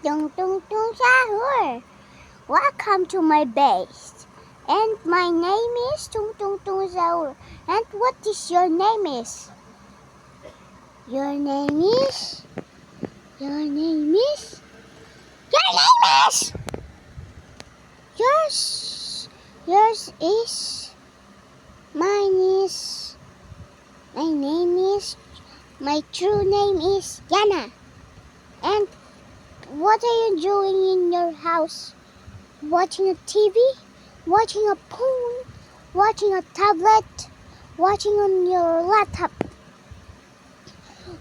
Tung tung tung sahur. Welcome to my base. And my name is Tung tung tung sahur. And what is your name is? Your name is? Your name is? Your name is? Yours is? Mine is? My name is? My true name is Yana. And what are you doing in your house? Watching a TV? Watching a phone? Watching a tablet? Watching on your laptop?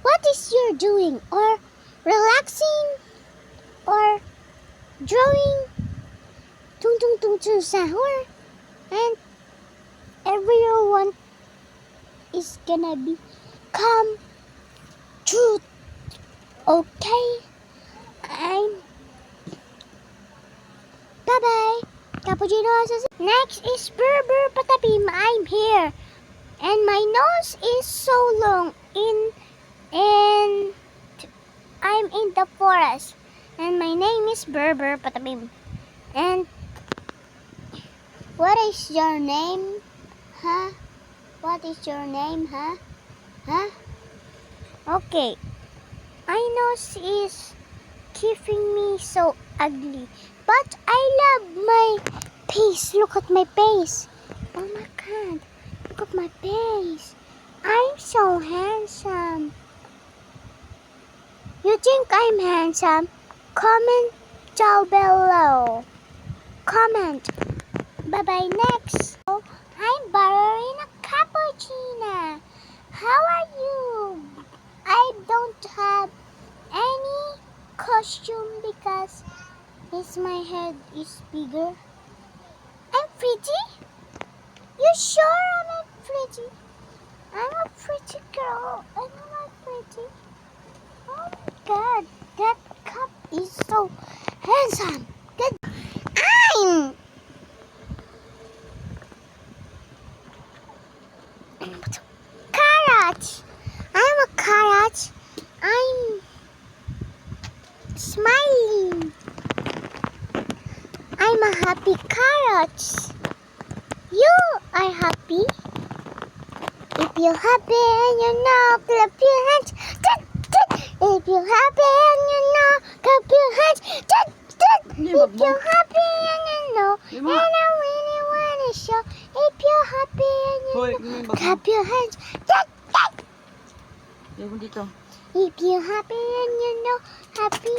What is you doing? Or relaxing? Or drawing? Tung tung tung tung sahur. And everyone is gonna be come true. Okay? Bye-bye. Cappuccino. Next is Burr Patabim. I'm here. And my nose is so long and I'm in the forest. And my name is Burr Patabim. And what is your name? Huh? What is your name, huh? Huh? Okay. My nose is keeping me so ugly. But I love my face. Look at my face. Oh my God. Look at my face. I'm so handsome. You think I'm handsome? Comment down below. Comment. Bye-bye. Next. I'm Ballerina Cappuccina. How are you? I don't have any costume because my head is bigger. I'm pretty? You sure I'm not pretty? I'm a pretty girl. I'm not pretty. Oh my God, that cup is so handsome. Good. I'm carrot. I'm a carrot. I'm smiling. I'm a happy carrot. You are happy. If you're happy and you know, clap your hands. If you're happy and you know, clap your hands. If you're happy and you know, and I really want to show. If you're happy and you know, clap your hands. If you're happy and you know, happy